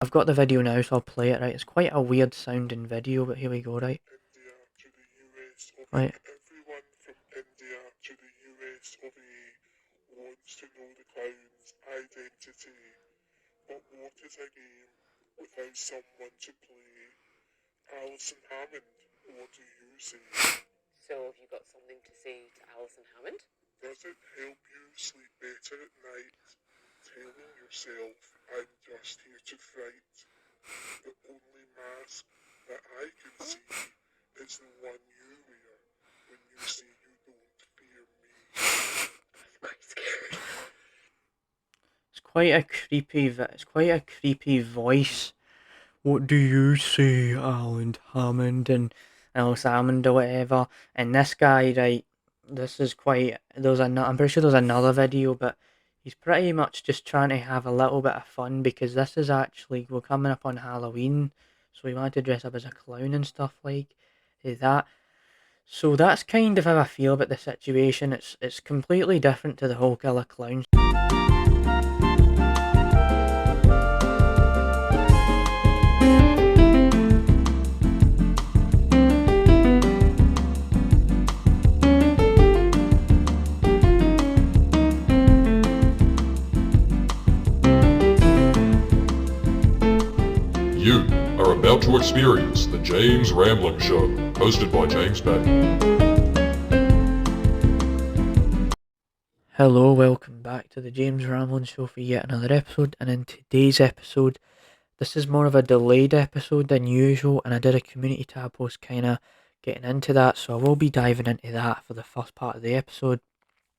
I've got the video now, so I'll play it, right? It's quite a weird sounding video, but here we go, right? India to the US of A. Right. Everyone from India to the US of A wants to know the clown's identity. But what is a game without someone to play? Alison Hammond, what do you say? So have you got something to say to Alison Hammond? Does it help you sleep better at night? Telling yourself, I'm just here to fight. The only mask that I can see is the one you wear when you say you don't fear me. That's quite scary. It's quite a creepy voice. What do you say, Alan Hammond and Alice Hammond or whatever? And this guy, right? This is quite. I'm pretty sure there's another video, but he's pretty much just trying to have a little bit of fun because this is actually we're coming up on Halloween, so he wanted to dress up as a clown and stuff like that. So that's kind of how I feel about the situation. It's completely different to the whole killer clown. You are about to experience the James Rambling Show, hosted by James Patton. Hello, welcome back to the James Ramlin Show for yet another episode. And in today's episode, this is more of a delayed episode than usual, and I did a community tab post kind of getting into that, so I will be diving into that for the first part of the episode.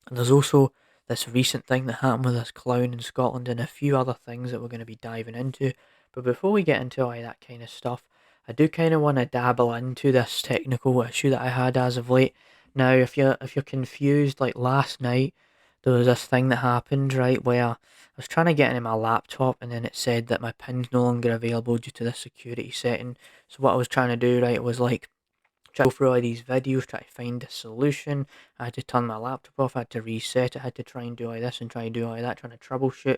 And there's also this recent thing that happened with this clown in Scotland and a few other things that we're going to be diving into. But before we get into all that kind of stuff, I do kind of want to dabble into this technical issue that I had as of late. Now, if you're confused, like last night, there was this thing that happened, right, where I was trying to get into my laptop and then it said that my pin's no longer available due to this security setting. So what I was trying to do, right, was like try to go through all these videos, try to find a solution. I had to turn my laptop off, I had to reset it, I had to try and do all this and try and do all that, trying to troubleshoot.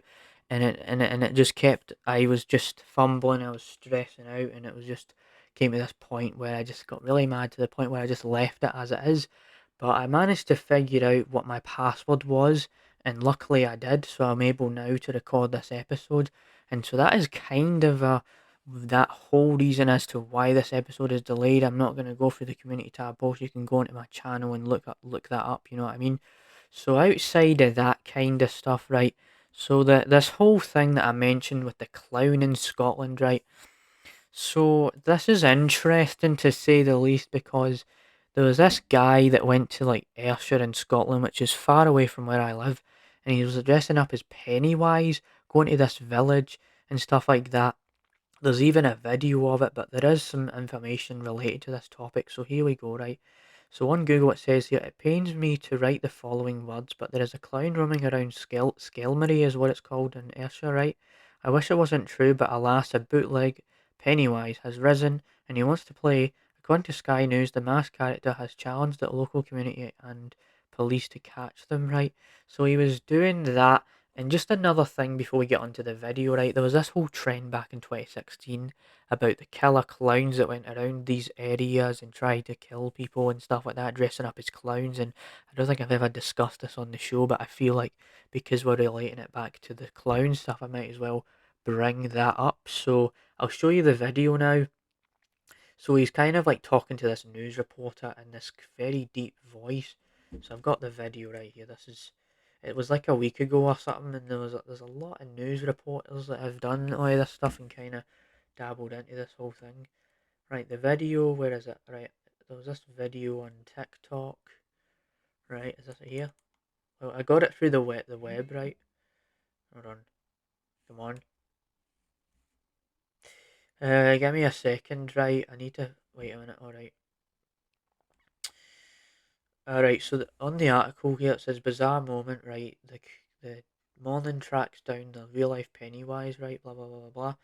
And it just kept, I was just fumbling, I was stressing out, and it was just came to this point where I just got really mad to the point where I just left it as it is. But I managed to figure out what my password was, and luckily I did, so I'm able now to record this episode. And so that is kind of that whole reason as to why this episode is delayed. I'm not going to go through the community tab post. You can go into my channel and look that up. You know what I mean? So outside of that kind of stuff, right? So this whole thing that I mentioned with the clown in Scotland, right? So this is interesting to say the least because there was this guy that went to like Ayrshire in Scotland, which is far away from where I live, and he was dressing up as Pennywise, going to this village and stuff like that. There's even a video of it, but there is some information related to this topic. So here we go, right? So on Google it says here, it pains me to write the following words, but there is a clown roaming around Skelmery is what it's called in Ayrshire, right? I wish it wasn't true, but alas, a bootleg Pennywise has risen and he wants to play. According to Sky News, the masked character has challenged the local community and police to catch them, right? So he was doing that, and just another thing before we get onto the video, right? There was this whole trend back in 2016 about the killer clowns that went around these areas and tried to kill people and stuff like that, dressing up as clowns. And I don't think I've ever discussed this on the show, but I feel like because we're relating it back to the clown stuff, I might as well bring that up. So I'll show you the video now. So he's kind of like talking to this news reporter in this very deep voice. So I've got the video right here. It was like a week ago or something, and there's a lot of news reporters that have done all of this stuff and kind of dabbled into this whole thing. Right, the video, where is it? Right, there was this video on TikTok. Right, is this it here? Well, I got it through the web, right? Hold on, come on. Give me a second, right? I need to wait a minute. All right. Alright, so on the article here it says bizarre moment, right? The morning tracks down the real life Pennywise, right? Blah blah blah blah blah.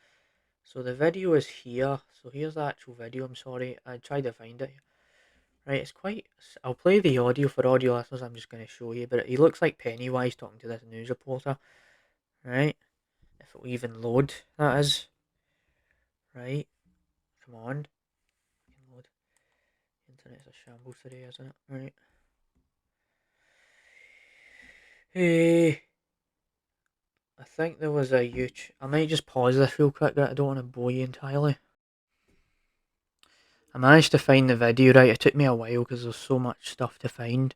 So the video is here. So here's the actual video. I'm sorry, I tried to find it. Right, it's quite. I'll play the audio for audio listeners. I'm just going to show you, but he looks like Pennywise talking to this news reporter, right? If it will even load, that is. Right, come on. Load. Internet's a shambles today, isn't it? Right. Hey, I think there was a YouTube. I might just pause this real quick. I don't want to bore you entirely. I managed to find the video right. It took me a while because there's so much stuff to find.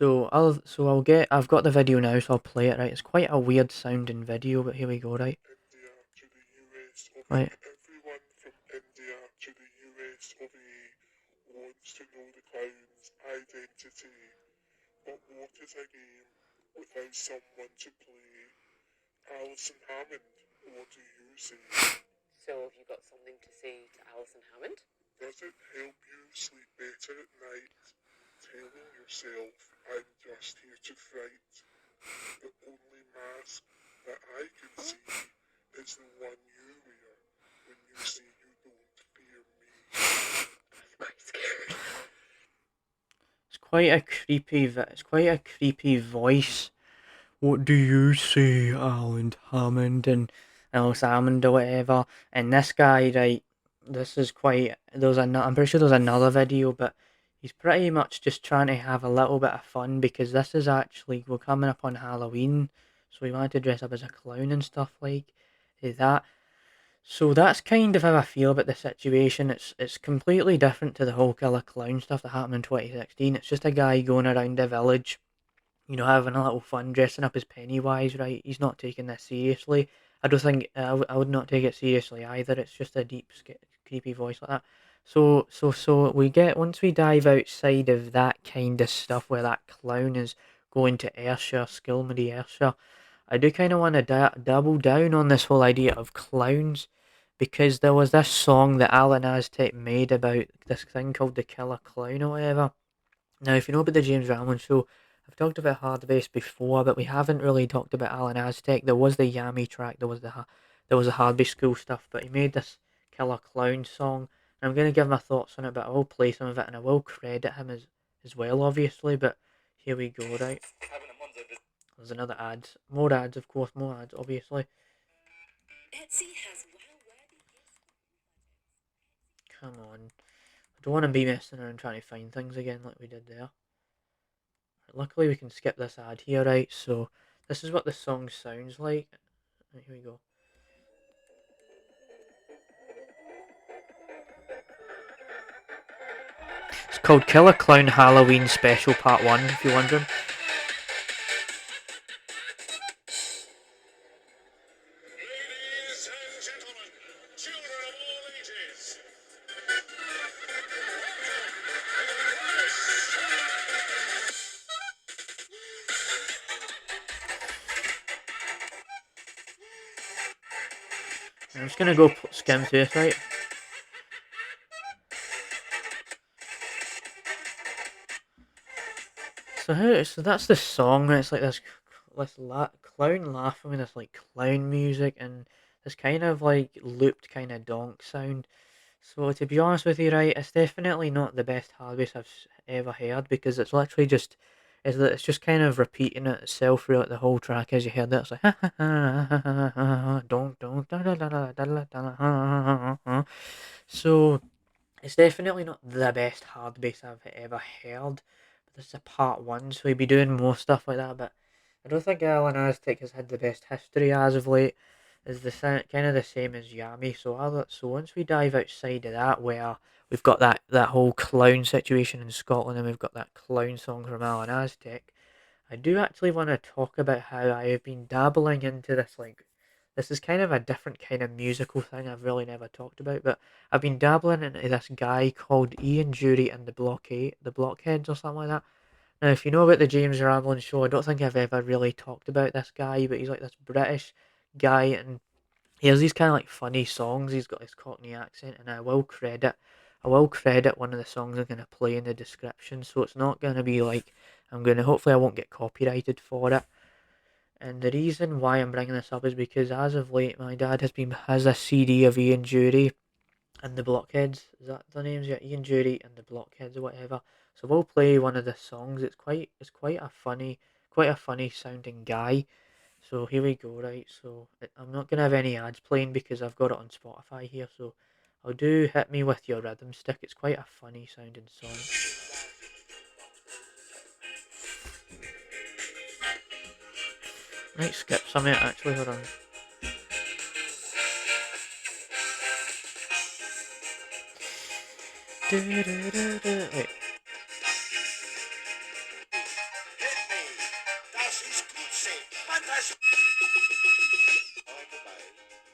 I've got the video now, so I'll play it right. It's quite a weird sounding video, but here we go, right? India to the US of Right. everyone from India to the US of A wants to know the clown's identity. But what is a game without someone to play? Alison Hammond, what do you say? So have you got something to say to Alison Hammond? Does it help you sleep better at night? Telling yourself, I'm just here to fright. The only mask that I can see is the one you wear when you say you don't fear me. Quite scary. It's quite a creepy voice. What do you say, Alan Hammond and Alice Hammond or whatever? And this guy, right? This is quite. I'm pretty sure there's another video, but he's pretty much just trying to have a little bit of fun because this is actually we're coming up on Halloween, so he wanted to dress up as a clown and stuff like that. So that's kind of how I feel about the situation. It's completely different to the whole killer clown stuff that happened in 2016. It's just a guy going around the village, having a little fun, dressing up as Pennywise, right? He's not taking this seriously. I don't think I would not take it seriously either. It's just a deep, creepy voice like that. So we get once we dive outside of that kind of stuff where that clown is going to Ayrshire, Skilmedy, Ayrshire. I do kind of want to double down on this whole idea of clowns because there was this song that Alan Aztec made about this thing called the Killer Clown or whatever. Now, if you know about the James Ramlin show, I've talked about Hard Bass before, but we haven't really talked about Alan Aztec. There was the Yami track, there was the Hard Bass School stuff, but he made this Killer Clown song. And I'm going to give my thoughts on it, but I will play some of it and I will credit him as well, obviously. But here we go, right? There's another ads. More ads, of course, more ads, obviously. Etsy has wow-worthy gifts. Come on. I don't want to be messing around trying to find things again like we did there. Luckily we can skip this ad here, right? So this is what the song sounds like. Right, here we go. It's called Killer Clown Halloween Special Part 1, if you're wondering. Ladies and gentlemen, children of all ages. I'm just gonna go skim through it, right? So that's the song, and it's like this clown laughing with this like clown music and this kind of like looped kind of donk sound. So to be honest with you, right, it's definitely not the best hard bass I've ever heard because it's literally just it's just kind of repeating it itself throughout the whole track as you heard it. It's like don't so it's definitely not the best hard bass I've ever heard. But this is a part one, so he'd be doing more stuff like that. But I don't think Alan Aztec has had the best history as of late. Is kind of the same as Yami. So once we dive outside of that, where we've got that whole clown situation in Scotland, and we've got that clown song from Alan Aztec, I do actually want to talk about how I have been dabbling into this. Like, this is kind of a different kind of musical thing I've really never talked about, but I've been dabbling into this guy called Ian Jury and the Blockheads or something like that. Now, if you know about the James Ramlin show, I don't think I've ever really talked about this guy, but he's like this British guy, and he has these kind of like funny songs. He's got this Cockney accent, and I will credit one of the songs I'm gonna play in the description. So it's not gonna be like hopefully I won't get copyrighted for it. And the reason why I'm bringing this up is because as of late, my dad has a CD of Ian Jury and the Blockheads. Is that the names? Yeah, Ian Jury and the Blockheads or whatever. So we'll play one of the songs. It's quite a funny sounding guy. So here we go, right? So I'm not gonna have any ads playing because I've got it on Spotify here. So I'll do "Hit Me With Your Rhythm Stick." It's quite a funny sounding song. Might skip some of it actually. Hold on. Wait.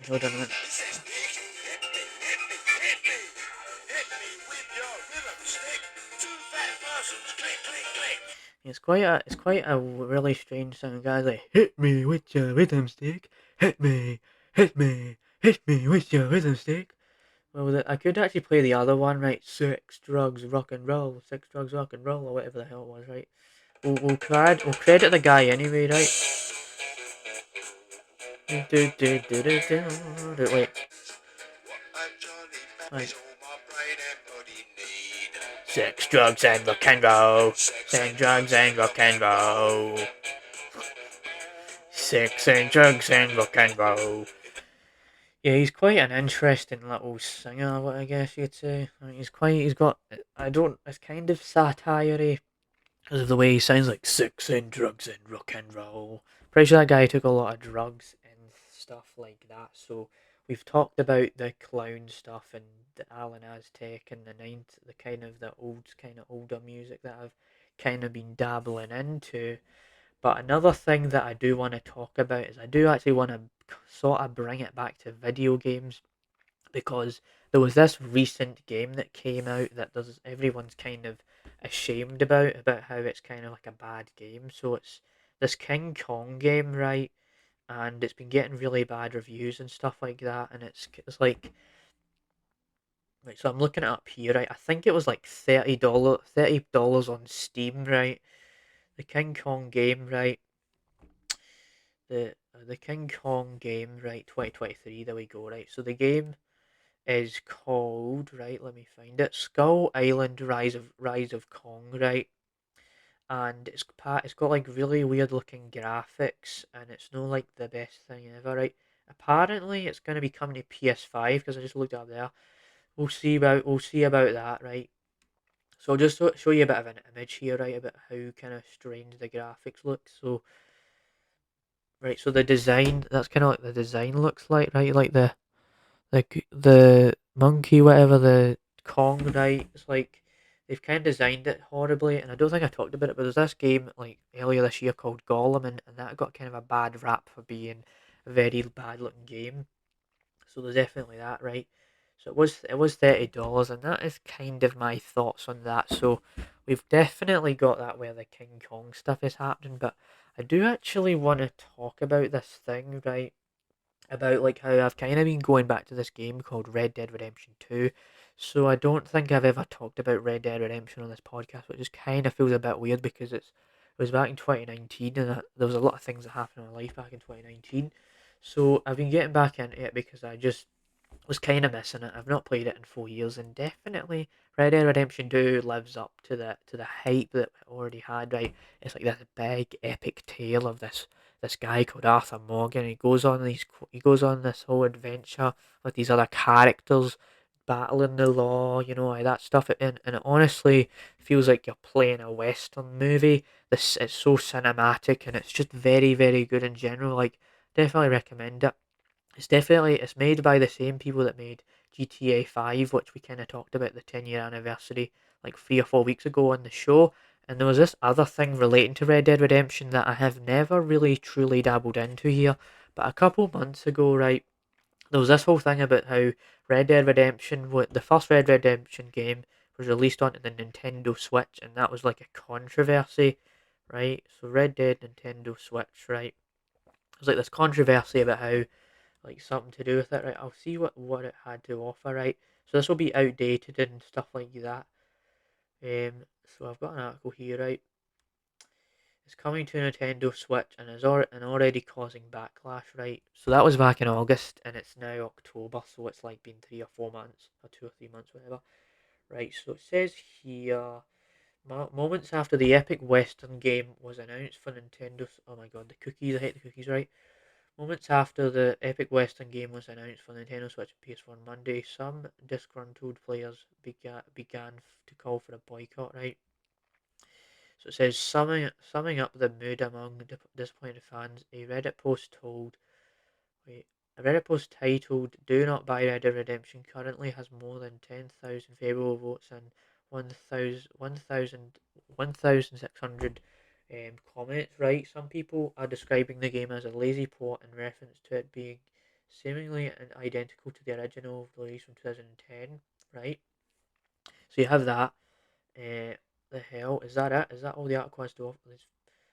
Hold on a minute. It's quite a really strange sound, guys. Like, hit me with your rhythm stick, hit me, hit me, hit me with your rhythm stick. Well, I could actually play the other one, right? Sex, drugs, rock and roll, sex, drugs, rock and roll, or whatever the hell it was, right? We'll credit the guy anyway, right? Wait, right. Sex, drugs, and rock and roll. Sex, drugs, and rock and roll. Sex and drugs and rock and roll. Yeah, he's quite an interesting little singer, what I guess you'd say. Like, he's got, it's kind of satire because of the way he sounds, like sex and drugs and rock and roll. Pretty sure that guy took a lot of drugs and stuff like that. So we've talked about the clown stuff and the Alan Aztec and the kind of older music that I've kind of been dabbling into. But another thing that I do want to talk about is I do actually want to sort of bring it back to video games because there was this recent game that came out that everyone's kind of ashamed about how it's kind of like a bad game. So it's this King Kong game, right? And it's been getting really bad reviews and stuff like that. And it's like, right, so I'm looking it up here, right? I think it was like $30 on Steam, right? The King Kong game, right? The King Kong game, right? 2023. There we go, right? So the game is called, right, let me find it, Skull Island Rise of Kong, right? And it's got like really weird looking graphics and it's no like the best thing ever, right? Apparently it's going to be coming to PS5 because I just looked up there. We'll see about that, right? So I'll just show you a bit of an image here, right, about how kind of strange the graphics look. So right, so the design, that's kind of like the design looks like, right? Like the monkey, whatever, the Kong, right? It's like they've kind of designed it horribly, and I don't think I talked about it, but there's this game like earlier this year called Gollum, and that got kind of a bad rap for being a very bad looking game. So there's definitely that, right? So it was $30, and that is kind of my thoughts on that. So we've definitely got that where the King Kong stuff is happening, but I do actually want to talk about this thing, right? About like how I've kind of been going back to this game called Red Dead Redemption 2. So I don't think I've ever talked about Red Dead Redemption on this podcast, which just kind of feels a bit weird because it was back in 2019 and there was a lot of things that happened in my life back in 2019. So I've been getting back into it because I just was kind of missing it. I've not played it in 4 years, and definitely Red Dead Redemption 2 lives up to the hype that it already had. Right, it's like this big epic tale of this guy called Arthur Morgan. He goes on this whole adventure with these other characters battling the law, all that stuff. And it honestly feels like you're playing a western movie. This It's so cinematic and it's just very very good in general. Like definitely recommend it. It's made by the same people that made GTA 5, which we kind of talked about the 10-year anniversary like 3 or 4 weeks ago on the show. And there was this other thing relating to Red Dead Redemption that I have never really truly dabbled into here. But a couple months ago, right, there was this whole thing about how the first Red Dead Redemption game was released onto the Nintendo Switch, and that was like a controversy, right? So Red Dead Nintendo Switch, right? It was like this controversy about how like something to do with it, right? I'll see what it had to offer, right? So this will be outdated and stuff like that. So I've got an article here, right? It's coming to Nintendo Switch and and already causing backlash, right? So that was back in August and it's now October, so it's like been 3 or 4 months or 2 or 3 months, whatever, right? So it says here Moments after the epic Western game was announced for Nintendo. Oh my god, the cookies! I hate the cookies, right? Moments after the epic Western game was announced for Nintendo Switch and PS4 on Monday, some disgruntled players began to call for a boycott, right? So it says, summing up the mood among disappointed fans, wait, a Reddit post titled "Do Not Buy Red Dead Redemption" currently has more than 10,000 favourable votes and 1,600 comments, right? Some people are describing the game as a lazy port in reference to it being seemingly identical to the original release from 2010, right? So you have that. The hell? Is that it? Is that all the article has to offer?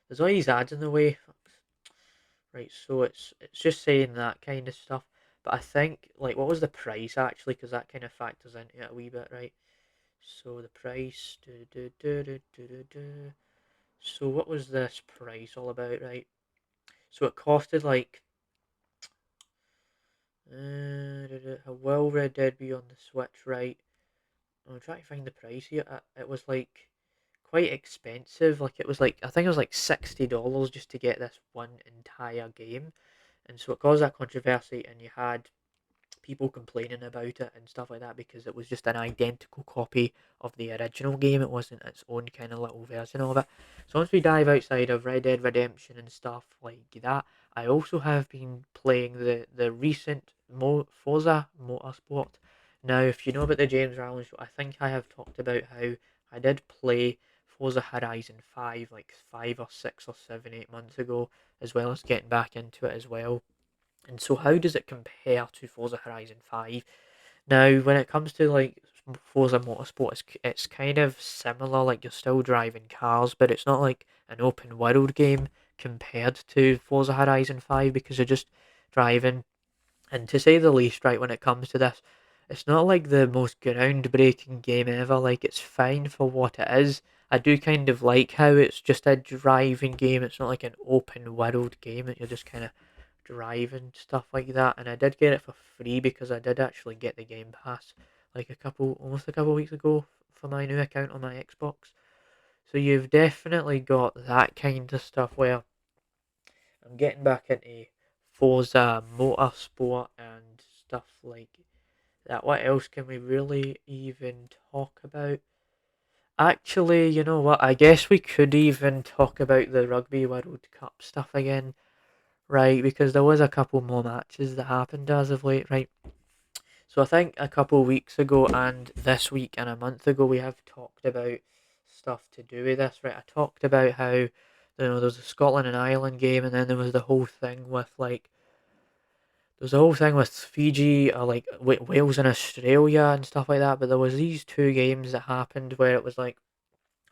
There's all these ads in the way. Right, so it's just saying that kind of stuff. But I think, like, what was the price actually? Because that kind of factors into it a wee bit, right? So the price. So what was this price all about, right? So it costed like. How will Red Dead be on the Switch, right? I'm trying to find the price here. It was like quite expensive. Like, it was like, I think it was like $60 just to get this one entire game. And so it caused that controversy, and you had people complaining about it and stuff like that because it was just an identical copy of the original game. It wasn't its own kind of little version of it. So once we dive outside of Red Dead Redemption and stuff like that, I also have been playing the recent Forza Motorsport. Now, if you know about the James Rowland show, I think I have talked about how I did play Forza Horizon 5 like 5 or 6 or 7, 8 months ago, as well as getting back into it as well. And so, how does it compare to Forza Horizon 5? Now, when it comes to like Forza Motorsport, it's kind of similar. Like, you're still driving cars, but it's not like an open world game compared to Forza Horizon 5 because you're just driving. And to say the least, right, when it comes to this, it's not like the most groundbreaking game ever. Like, it's fine for what it is. I do kind of like how it's just a driving game. It's not like an open world game that you're just kind of driving stuff like that. And I did get it for free because I did actually get the Game Pass like almost a couple weeks ago for my new account on my Xbox. So you've definitely got that kind of stuff where I'm getting back into Forza Motorsport and stuff like that. What else can we really even talk about? Actually, you know what? I guess we could even talk about the Rugby World Cup stuff again, right? Because there was a couple more matches that happened as of late, right? So I think a couple of weeks ago and this week and a month ago we have talked about stuff to do with this, right? I talked about how there was a Scotland and Ireland game, and then there was the whole thing with like there's a whole thing with Fiji or like Wales and Australia and stuff like that. But there was these two games that happened where it was like,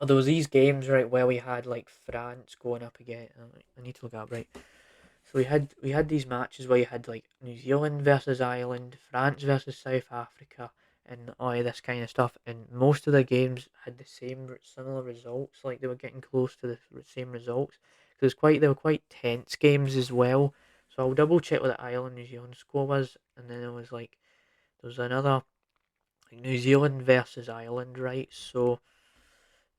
there was these games, right, where we had like France going up again. I need to look up, right. So we had these matches where you had like New Zealand versus Ireland, France versus South Africa, and all this kind of stuff. And most of the games had the similar results. Like, they were getting close to the same results. Because they were quite tense games as well. So I'll double check what the Ireland New Zealand score was, and then there was another like New Zealand versus Ireland, right? So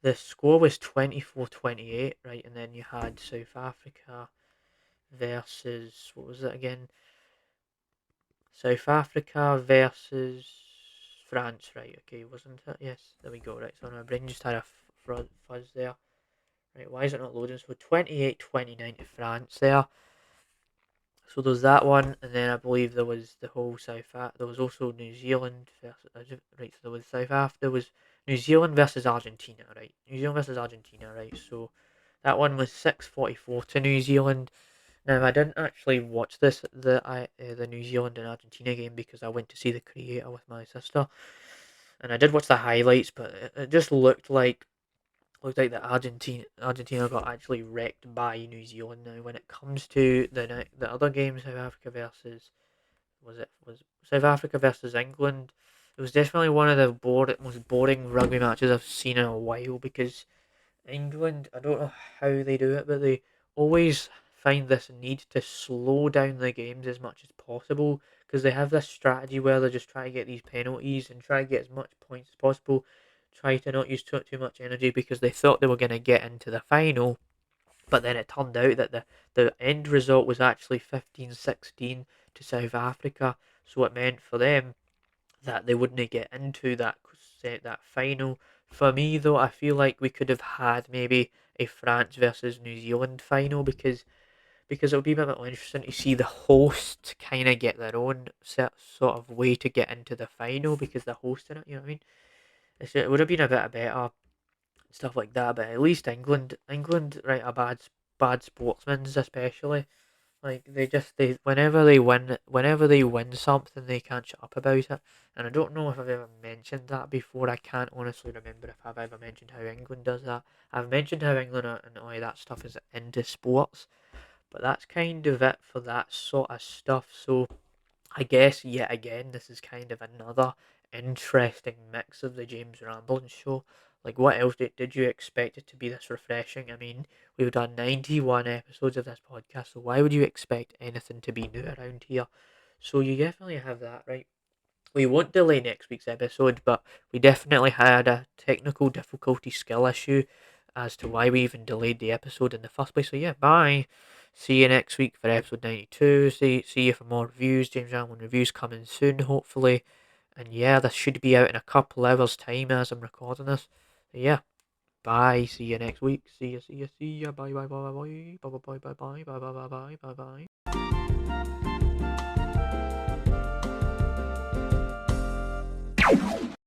the score was 24-28, right, and then you had South Africa versus, what was it again? South Africa versus France, right? Okay, wasn't it? Yes, there we go. Right, so my brain just had a fuzz there. Right, why is it not loading? So 28-29 to France there. So there's that one, and then I believe there was the whole there was also New Zealand versus, right. So there was there was New Zealand versus Argentina, right? New Zealand versus Argentina, right? So that one was 6-44 to New Zealand. Now, I didn't actually watch the New Zealand and Argentina game because I went to see the creator with my sister, and I did watch the highlights, but it just looked like the Argentina got actually wrecked by New Zealand. Now, when it comes to the other games, South Africa versus was South Africa versus England, it was definitely one of the most boring rugby matches I've seen in a while because England, I don't know how they do it, but they always find this need to slow down the games as much as possible because they have this strategy where they just try to get these penalties and try to get as much points as possible try to not use too much energy because they thought they were going to get into the final, but then it turned out that the end result was actually 15-16 to South Africa, so it meant for them that they wouldn't get into that final. For me, though, I feel like we could have had maybe a France versus New Zealand final because it would be a bit more interesting to see the host kind of get their own sort of way to get into the final because they're hosting it. You know what I mean? It would have been a bit better stuff like that. But at least England, right, are bad sportsmen, especially. Like they whenever they win something, they can't shut up about it. And I don't know if I've ever mentioned that before. I can't honestly remember if I've ever mentioned how England does that. I've mentioned how England and all that stuff is into sports, but that's kind of it for that sort of stuff. So I guess yet again, this is kind of another interesting mix of the James Ramblin' show. Like, what else did you expect it to be this refreshing? I mean, we've done 91 episodes of this podcast, so why would you expect anything to be new around here? So you definitely have that, right? We won't delay next week's episode, but we definitely had a technical difficulty skill issue as to why we even delayed the episode in the first place. So yeah, bye. See you next week for episode 92. See you for more reviews. James Ramblin' reviews coming soon, hopefully. And yeah, this should be out in a couple hours' time as I'm recording this. So yeah, bye. See you next week. See ya. Bye. Bye. Bye. Bye. Bye. Bye. Bye. Bye. Bye. Bye. Bye. Bye. Bye. Bye. Bye.